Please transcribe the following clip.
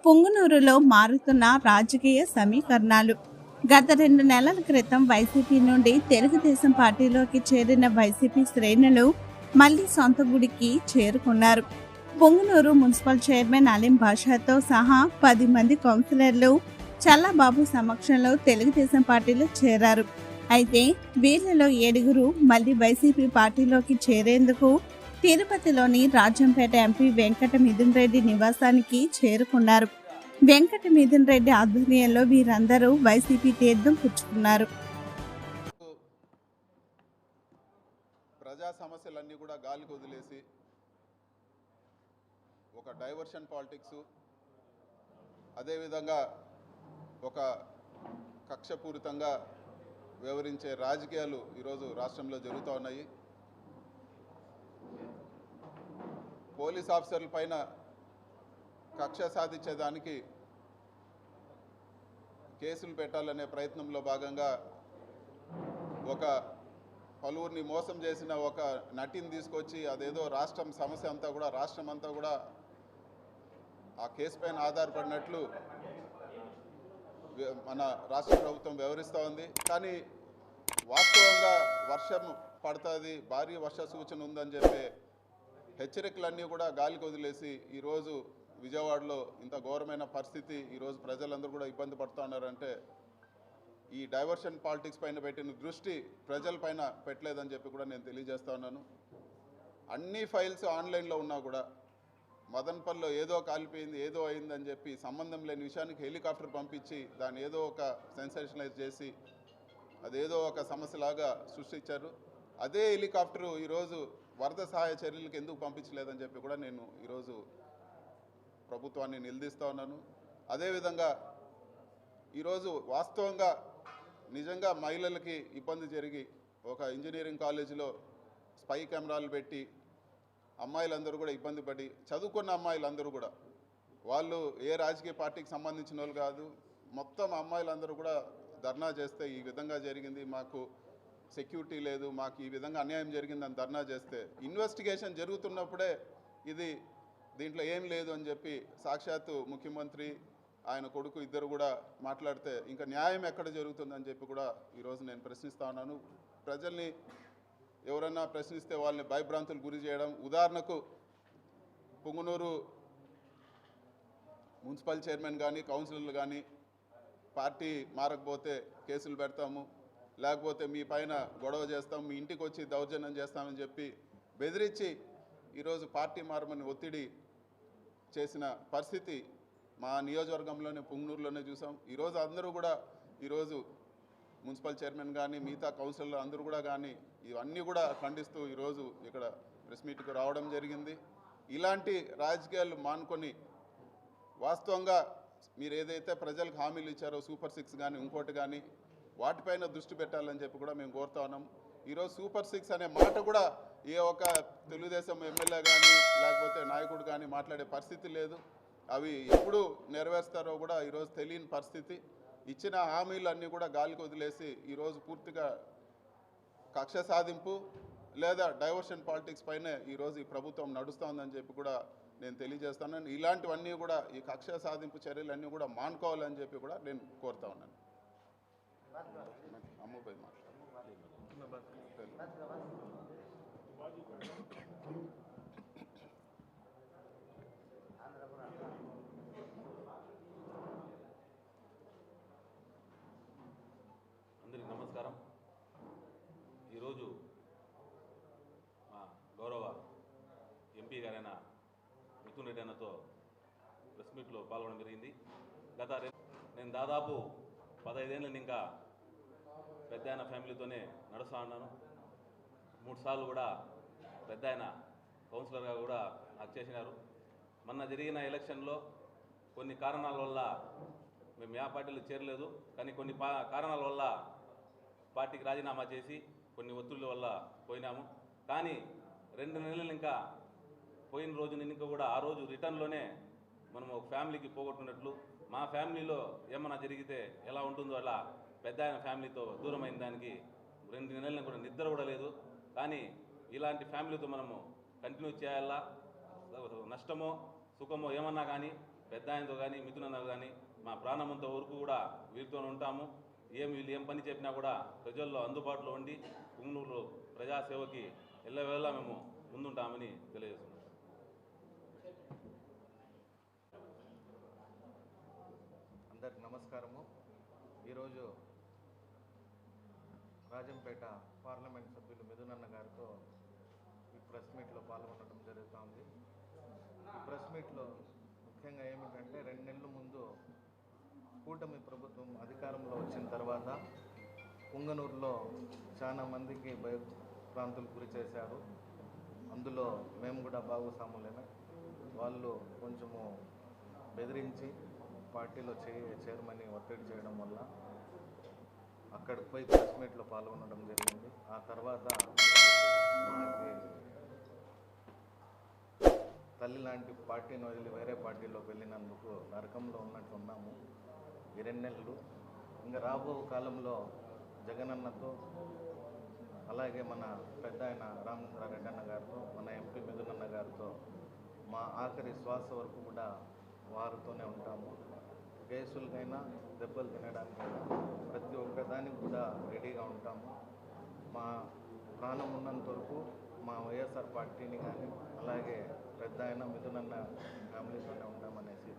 పుంగనూరులో మారుతున్న రాజకీయ సమీకరణాలు. గత 2 నెలల క్రితం వైసీపీ నుండి తెలుగుదేశం పార్టీలోకి చేరిన వైసీపీ శ్రేణులు మళ్లీ సొంత గుడికి చేరుకున్నారు. పుంగనూరు మున్సిపల్ చైర్మన్ అలీం బాషాతో సహా 10 మంది కౌన్సిలర్లు చల్లబాబు సమక్షంలో తెలుగుదేశం పార్టీలో చేరారు. అయితే వీళ్లలో 7 మళ్లీ వైసీపీ పార్టీలోకి చేరేందుకు తిరుపతిలోని రాజంపేట ఎంపీ వెంకట మిథున్ రెడ్డి నివాసానికి చేరుకున్నారు. వెంకట మిథున్ రెడ్డి ఆధ్వర్యంలో వీరందరూ వైసీపీ తీర్థం పుచ్చుకున్నారు. ప్రజా సమస్యలన్నీ కూడా గాలికి వదిలేసి ఒక డైవర్షన్ పాలిటిక్స్, అదేవిధంగా ఒక కక్షపూరితంగా వ్యవహరించే రాజకీయాలు ఈరోజు రాష్ట్రంలో జరుగుతూ ఉన్నాయి. పోలీస్ ఆఫీసర్ల పైన కక్ష సాధించేదానికి కేసులు పెట్టాలనే ప్రయత్నంలో భాగంగా ఒక పలువురిని మోసం చేసిన ఒక నటిని తీసుకొచ్చి అదేదో రాష్ట్రం సమస్య అంతా కూడా రాష్ట్రం అంతా కూడా ఆ కేసు పైన ఆధారపడినట్లు మన రాష్ట్ర ప్రభుత్వం వ్యవహరిస్తూ ఉంది. కానీ వాస్తవంగా వర్షం పడుతుంది, భారీ వర్ష సూచన ఉందని చెప్పే హెచ్చరికలన్నీ కూడా గాలికి వదిలేసి ఈరోజు విజయవాడలో ఇంత ఘోరమైన పరిస్థితి, ఈరోజు ప్రజలందరూ కూడా ఇబ్బంది పడుతూ ఉన్నారంటే ఈ డైవర్షన్ పాలిటిక్స్ పైన పెట్టిన దృష్టి ప్రజలపైన పెట్టలేదని చెప్పి కూడా నేను తెలియజేస్తా ఉన్నాను. అన్ని ఫైల్స్ ఆన్లైన్లో ఉన్నా కూడా మదన్పల్లిలో ఏదో కాలిపోయింది, ఏదో అయిందని చెప్పి సంబంధం లేని విషయానికి హెలికాప్టర్ పంపించి దాన్ని ఏదో ఒక సెన్సేషనలైజ్ చేసి అదేదో ఒక సమస్యలాగా సృష్టించారు. అదే హెలికాప్టరు ఈరోజు వరద సహాయ చర్యలకు ఎందుకు పంపించలేదని చెప్పి కూడా నేను ఈరోజు ప్రభుత్వాన్ని నిలదీస్తూ ఉన్నాను. అదేవిధంగా ఈరోజు వాస్తవంగా నిజంగా మహిళలకి ఇబ్బంది జరిగి ఒక ఇంజనీరింగ్ కాలేజీలో స్పై కెమెరాలు పెట్టి అమ్మాయిలందరూ కూడా ఇబ్బంది పడి చదువుకున్న అమ్మాయిలందరూ కూడా వాళ్ళు ఏ రాజకీయ పార్టీకి సంబంధించిన వాళ్ళు కాదు, మొత్తం అమ్మాయిలందరూ కూడా ధర్నా చేస్తే ఈ విధంగా జరిగింది, మాకు సెక్యూరిటీ లేదు, మాకు ఈ విధంగా అన్యాయం జరిగిందని ధర్నా చేస్తే ఇన్వెస్టిగేషన్ జరుగుతున్నప్పుడే దీంట్లో ఏం లేదు అని చెప్పి సాక్షాత్తు ముఖ్యమంత్రి ఆయన కొడుకు ఇద్దరు కూడా మాట్లాడితే ఇంకా న్యాయం ఎక్కడ జరుగుతుందని చెప్పి కూడా ఈరోజు నేను ప్రశ్నిస్తా ఉన్నాను. ప్రజల్ని ఎవరన్నా ప్రశ్నిస్తే వాళ్ళని భయభ్రాంతులు గురి చేయడం, ఉదాహరణకు పుంగనూరు మున్సిపల్ చైర్మన్ కానీ కౌన్సిలర్లు కానీ పార్టీ మారకపోతే కేసులు పెడతాము, లేకపోతే మీ పైన గొడవ చేస్తాం, మీ ఇంటికి వచ్చి దౌర్జన్యం చేస్తామని చెప్పి బెదిరించి ఈరోజు పార్టీ మారమని ఒత్తిడి చేసిన పరిస్థితి మా నియోజకవర్గంలోనే పుంగనూరులోనే చూసాం. ఈరోజు అందరూ కూడా ఈరోజు మున్సిపల్ చైర్మన్ కానీ మిగతా కౌన్సిలర్లు అందరూ కూడా కానీ ఇవన్నీ కూడా ఖండిస్తూ ఈరోజు ఇక్కడ ప్రెస్ మీట్కి రావడం జరిగింది. ఇలాంటి రాజకీయాలు మానుకొని వాస్తవంగా మీరు ఏదైతే ప్రజలకు హామీలు ఇచ్చారో సూపర్ 6 కానీ ఇంకోటి కానీ వాటిపైన దృష్టి పెట్టాలని చెప్పి కూడా మేము కోరుతా ఉన్నాం. ఈరోజు సూపర్ 6 అనే మాట కూడా ఏ ఒక తెలుగుదేశం ఎమ్మెల్యే కానీ లేకపోతే నాయకుడు కానీ మాట్లాడే పరిస్థితి లేదు. అవి ఎప్పుడు నెరవేరుస్తారో కూడా ఈరోజు తెలియని పరిస్థితి. ఇచ్చిన హామీలన్నీ కూడా గాలికి వదిలేసి ఈరోజు పూర్తిగా కక్ష సాధింపు లేదా డైవర్షన్ పాలిటిక్స్ పైనే ఈరోజు ఈ ప్రభుత్వం నడుస్తోందని చెప్పి కూడా నేను తెలియజేస్తాను. ఇలాంటివన్నీ కూడా ఈ కక్ష సాధింపు చర్యలన్నీ కూడా మానుకోవాలని చెప్పి కూడా నేను కోరుతా ఉన్నాను. అమ్ముపై అందరికీ నమస్కారం. ఈరోజు మా గౌరవ ఎంపీ గారైన మిథున్ రెడ్డి అన్నతో ప్రెస్ మీట్లో పాల్గొనడం జరిగింది. నేను దాదాపు 15 ఏళ్ళని ఇంకా పెద్ద ఆయన ఫ్యామిలీతోనే నడుస్తూ ఉన్నాను. 3 సార్లు కూడా పెద్ద ఆయన కౌన్సిలర్గా కూడా నాకు చేసినారు. మొన్న జరిగిన ఎలక్షన్లో కొన్ని కారణాల వల్ల మేము ఆ పార్టీలో చేరలేదు, కానీ కొన్ని కారణాల వల్ల పార్టీకి రాజీనామా చేసి కొన్ని ఒత్తిళ్ళ వల్ల పోయినాము. కానీ 2 నెలలు ఇంకా పోయిన రోజు ఇంకా కూడా ఆ రోజు రిటర్న్లోనే మనం ఒక ఫ్యామిలీకి పోగొట్టున్నట్లు, మా ఫ్యామిలీలో ఏమన్నా జరిగితే ఎలా ఉంటుందో అలా పెద్ద ఆయన ఫ్యామిలీతో దూరమైన దానికి 2 నెలలు కూడా నిద్ర కూడా లేదు. కానీ ఇలాంటి ఫ్యామిలీతో మనము కంటిన్యూ చేయాలా, నష్టమో సుఖమో ఏమన్నా కానీ పెద్ద ఆయనతో కానీ మిథునన్న కానీ మా ప్రాణమంత వరకు కూడా వీరితో ఉంటాము. వీళ్ళు ఏం పని చెప్పినా కూడా ప్రజల్లో అందుబాటులో ఉండి పుంగనూరు ప్రజాసేవకి ఎల్లవేళలా మేము ముందుంటామని తెలియజేస్తున్నాం. అందరికి నమస్కారము. ఈరోజు రాజంపేట పార్లమెంట్ సభ్యులు మిథునన్న గారితో ఈ ప్రెస్ మీట్లో పాల్గొనడం జరుగుతుంది. ఈ ప్రెస్ మీట్లో ముఖ్యంగా ఏమిటంటే 2 నెలల ముందు కూటమి ప్రభుత్వం అధికారంలో వచ్చిన తర్వాత పుంగనూరులో చాలా మందికి భయభ్రాంతులు గురి చేశారు. అందులో మేము కూడా భాగస్వాములమే. వాళ్ళు కొంచెము బెదిరించి పార్టీలో చేరమని ఒత్తిడి చేయడం వల్ల అక్కడికి పోయి ప్రెస్ మీట్లో పాల్గొనడం జరిగింది. ఆ తర్వాత మనకి తల్లి లాంటి పార్టీని వదిలి వేరే పార్టీలోకి వెళ్ళినందుకు నరకంలో ఉన్నట్టు ఉన్నాము ఈ 2 నెలలు. ఇంకా రాబో కాలంలో జగనన్నతో, అలాగే మన పెద్ద ఆయన రామచంద్రారెడ్డి అన్న గారితో, మన ఎంపీ మిథునన్న గారితో మా ఆఖరి శ్వాస వరకు కూడా వారితోనే ఉంటాము. కేసులకైనా దెబ్బలు తినడానికైనా ప్రతి ఒక్క దానికి కూడా రెడీగా ఉంటాము. మా ప్రాణం ఉన్నంత వరకు మా వైఎస్ఆర్ పార్టీని కానీ అలాగే పెద్ద ఆయన మిథునన్న ఫ్యామిలీతోనే ఉంటామనేసి